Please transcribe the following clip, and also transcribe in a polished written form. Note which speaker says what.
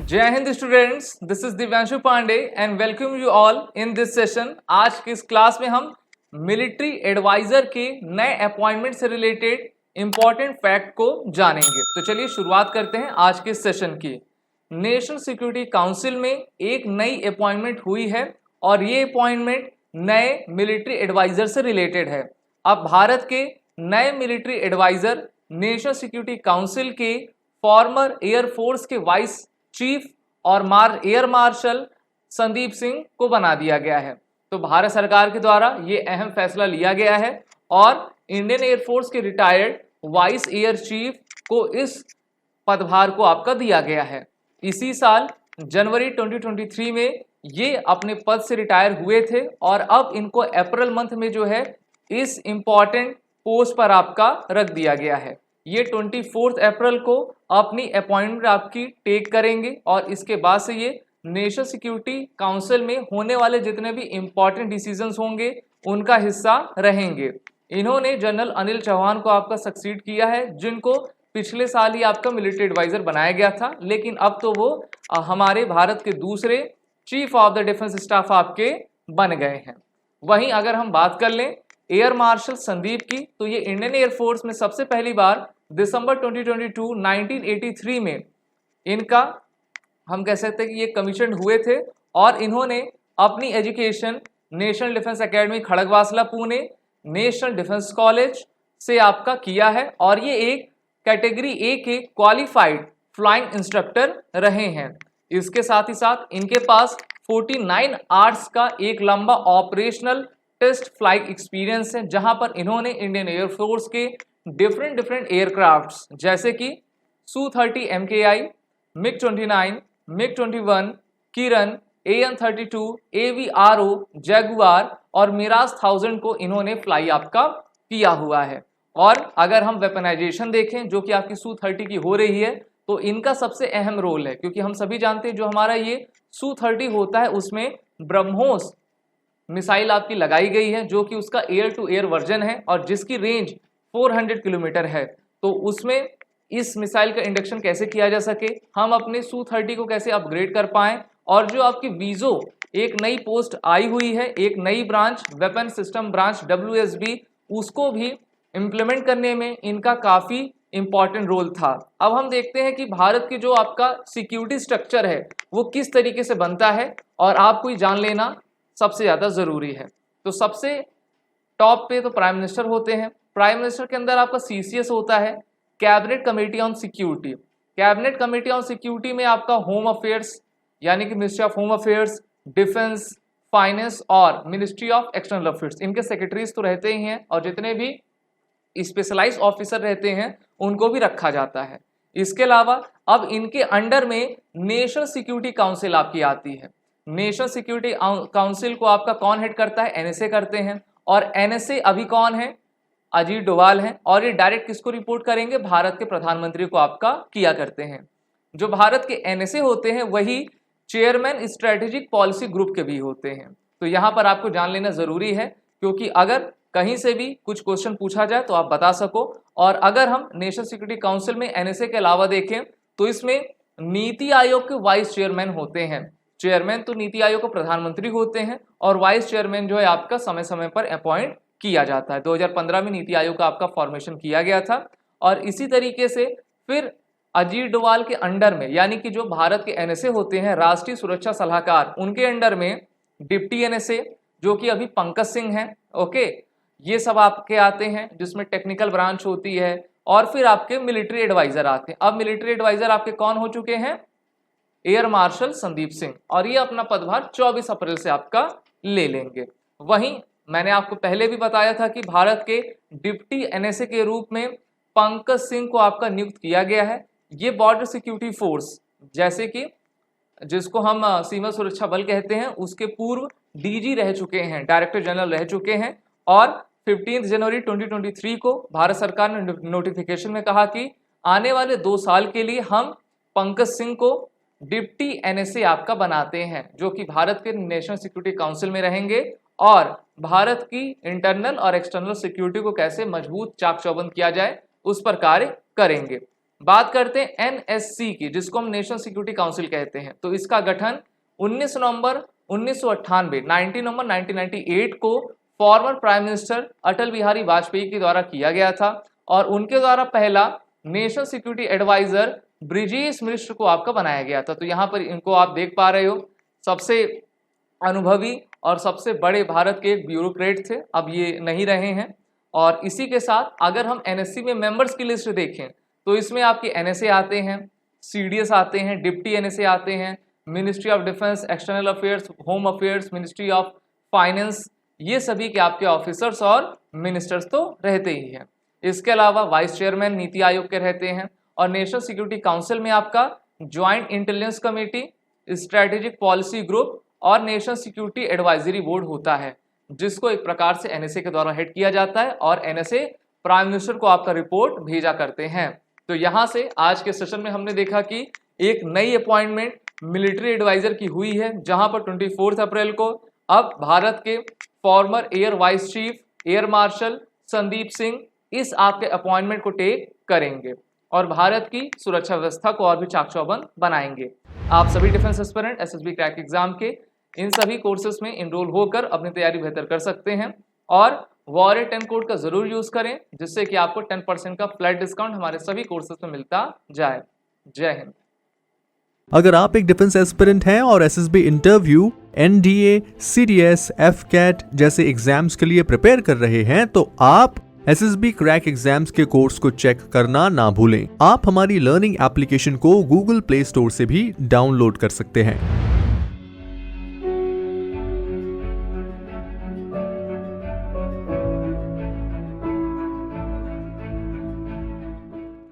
Speaker 1: जय हिंद students, this is Divyanshu Pandey and welcome you all in this session. आज की इस क्लास में हम मिलिट्री एडवाइजर के नए अपॉइंटमेंट से रिलेटेड इंपॉर्टेंट फैक्ट को जानेंगे। तो चलिए शुरुआत करते हैं आज के सेशन की। नेशनल सिक्योरिटी काउंसिल में एक नई अपॉइंटमेंट हुई है और ये अपॉइंटमेंट नए मिलिट्री एडवाइजर से रिलेटेड है। अब भारत के नए military adviser national security council के फॉर्मर एयरफोर्स के वाइस चीफ और एयर मार्शल संदीप सिंह को बना दिया गया है। तो भारत सरकार के द्वारा ये अहम फैसला लिया गया है और इंडियन एयरफोर्स के रिटायर्ड वाइस एयर चीफ को इस पदभार को आपका दिया गया है। इसी साल जनवरी 2023 में ये अपने पद से रिटायर हुए थे और अब इनको अप्रैल मंथ में जो है इस इंपॉर्टेंट पोस्ट पर आपका रख दिया गया है। ये 24 अप्रैल को अपनी अपॉइंटमेंट आपकी टेक करेंगे और इसके बाद से ये नेशनल सिक्योरिटी काउंसिल में होने वाले जितने भी इंपॉर्टेंट डिसीजंस होंगे उनका हिस्सा रहेंगे। इन्होंने जनरल अनिल चौहान को आपका सक्सीड किया है, जिनको पिछले साल ही आपका मिलिट्री एडवाइजर बनाया गया था, लेकिन अब तो वो हमारे भारत के दूसरे chief of the defence staff आपके बन गए हैं। वहीं अगर हम बात कर लें एयर मार्शल संदीप की, तो ये इंडियन एयरफोर्स में सबसे पहली बार दिसंबर 1983 में इनका हम कह सकते हैं कि ये कमीशन हुए थे और इन्होंने अपनी education national defence academy Khadakwasla Pune, national defence college से आपका किया है और ये एक कैटेगरी ए के क्वालिफाइड फ्लाइंग इंस्ट्रक्टर रहे हैं। इसके साथ ही साथ इनके पास 49 आवर्स का एक लंबा ऑपरेशनल टेस्ट फ्लाइट एक्सपीरियंस है, जहां पर इन्होंने इंडियन एयरफोर्स के डिफरेंट एयरक्राफ्ट्स जैसे कि Su-30 MKI, MiG-29, MiG-21, किरण, AN-32, AVRO, जैगुआर और मिराज 1000 को इन्होंने फ्लाई आपका किया हुआ है। और अगर हम वेपनाइजेशन देखें जो कि आपकी Su-30 की हो रही है, तो इनका सबसे अहम रोल है, क्योंकि हम सभी जानते हैं जो हमारा ये Su-30 होता है उसमें ब्रह्मोस मिसाइल आपकी लगाई गई है, जो कि उसका एयर टू एयर वर्जन है और जिसकी रेंज 400 किलोमीटर है। तो उसमें इस मिसाइल का इंडक्शन कैसे किया जा सके, हम अपने Su-30 को कैसे अपग्रेड कर पाएं, और जो आपकी वीजो एक नई पोस्ट आई हुई है, एक नई branch weapon system branch WSB, उसको भी इम्प्लीमेंट करने में इनका काफ़ी इंपॉर्टेंट रोल था। अब हम देखते हैं कि भारत की जो आपका सिक्योरिटी स्ट्रक्चर है वो किस तरीके से बनता है और आपको ये जान लेना सबसे ज़्यादा ज़रूरी है। तो सबसे टॉप पे तो प्राइम मिनिस्टर होते हैं। प्राइम मिनिस्टर के अंदर आपका CCS होता है, cabinet committee on security. Cabinet committee on security में आपका होम अफेयर्स यानी कि ministry of home affairs, defence, finance और मिनिस्ट्री ऑफ एक्सटर्नल अफेयर्स, इनके सेक्रेटरीज तो रहते ही हैं और जितने भी स्पेशलाइज्ड ऑफिसर रहते हैं उनको भी रखा जाता है। इसके अलावा अब इनके अंडर में नेशनल सिक्योरिटी काउंसिल आपकी आती है। नेशनल सिक्योरिटी काउंसिल को आपका कौन हेड करता है? NSA करते हैं और NSA अभी कौन है? अजीत डोभाल हैं और ये डायरेक्ट किसको रिपोर्ट करेंगे? भारत के प्रधानमंत्री को आपका किया करते हैं। जो भारत के NSA होते हैं वही चेयरमैन स्ट्रेटेजिक पॉलिसी ग्रुप के भी होते हैं। तो यहाँ पर आपको जान लेना जरूरी है, क्योंकि अगर कहीं से भी कुछ क्वेश्चन पूछा जाए तो आप बता सको। और अगर हम नेशनल सिक्योरिटी काउंसिल में NSA के अलावा देखें तो इसमें नीति आयोग के वाइस चेयरमैन होते हैं। चेयरमैन तो नीति आयोग के प्रधानमंत्री होते हैं और वाइस चेयरमैन जो है आपका समय समय पर अपॉइंट किया जाता है। 2015 में नीति आयोग का आपका फॉर्मेशन किया गया था। और इसी तरीके से फिर अजीत डोभाल के अंडर में, यानी कि जो भारत के NSA होते हैं, राष्ट्रीय सुरक्षा सलाहकार, उनके अंडर में डिप्टी NSA जो कि अभी पंकज सिंह हैं, ओके, ये सब आपके आते हैं, जिसमें टेक्निकल ब्रांच होती है और फिर आपके मिलिट्री एडवाइजर आते हैं। अब मिलिट्री एडवाइजर आपके कौन हो चुके हैं? एयर मार्शल संदीप सिंह, और ये अपना पदभार 24 अप्रैल से आपका ले लेंगे। वहीं मैंने आपको पहले भी बताया था कि भारत के डिप्टी NSA के रूप में पंकज सिंह को आपका नियुक्त किया गया है। ये बॉर्डर सिक्योरिटी फोर्स, जैसे कि जिसको हम सीमा सुरक्षा बल कहते हैं, उसके पूर्व DG रह चुके हैं, डायरेक्टर जनरल रह चुके हैं। और 15 जनवरी 2023 को भारत सरकार ने नोटिफिकेशन में कहा कि आने वाले 2 साल के लिए हम पंकज सिंह को डिप्टी NSA आपका बनाते हैं, जो कि भारत के नेशनल सिक्योरिटी काउंसिल में रहेंगे और भारत की इंटरनल और एक्सटर्नल सिक्योरिटी को कैसे मजबूत चाक चौबंद किया जाए उस पर कार्य करेंगे। बात करते हैं एनएससी की, जिसको हम नेशनल सिक्योरिटी काउंसिल कहते हैं। तो इसका गठन 19 नवंबर 1998 को former prime minister Atal Bihari Vajpayee के द्वारा किया गया था और उनके द्वारा पहला नेशनल सिक्योरिटी एडवाइजर ब्रिजेश मिश्र को आपका बनाया गया था। तो यहाँ पर इनको आप देख पा रहे हो, सबसे अनुभवी और सबसे बड़े भारत के एक ब्यूरोक्रेट थे, अब ये नहीं रहे हैं। और इसी के साथ अगर हम एनएससी में मेंबर्स की लिस्ट देखें तो इसमें आपके एनएसए आते हैं, सीडीएस आते हैं, डिप्टी एनएसए आते हैं, ministry of defence, external affairs, home affairs, ministry of finance, ये सभी के आपके ऑफिसर्स और मिनिस्टर्स तो रहते ही हैं। इसके अलावा वाइस चेयरमैन नीति आयोग के रहते हैं और नेशनल सिक्योरिटी काउंसिल में आपका joint intelligence committee, strategic policy group और नेशनल सिक्योरिटी एडवाइजरी बोर्ड होता है, जिसको एक प्रकार से एनएसए के द्वारा हेड किया जाता है और एनएसए प्राइम मिनिस्टर को आपका रिपोर्ट भेजा करते हैं। तो यहाँ से आज के सेशन में हमने देखा कि एक नई अपॉइंटमेंट मिलिट्री एडवाइजर की हुई है, जहां पर 24 अप्रैल को अब भारत के farmer air vice chief air marshal Sandeep Singh इस आपके अपॉइंटमेंट को टेक करेंगे और भारत की सुरक्षा व्यवस्था को और भी चाक चौबंद बनाएंगे। आप सभी defence aspirant SSB crack exam के इन सभी कोर्सेज में इनरोल होकर अपनी तैयारी बेहतर कर सकते हैं और वॉरियर 10 कोड का जरूर यूज करें, जिससे कि आपको 10% का फ्लैट डिस्काउंट हमारे सभी कोर्सेज में मिलता जाए। जय हिंद।
Speaker 2: अगर आप एक डिफेंस एस्पिरेंट हैं और SSB interview, NDA, CDS, AFCAT जैसे एग्जाम्स के लिए प्रिपेयर कर रहे हैं तो आप एसएसबी क्रैक एग्जाम्स के कोर्स को चेक करना ना भूलें। आप हमारी लर्निंग एप्लीकेशन को गूगल प्ले स्टोर से भी डाउनलोड कर सकते हैं।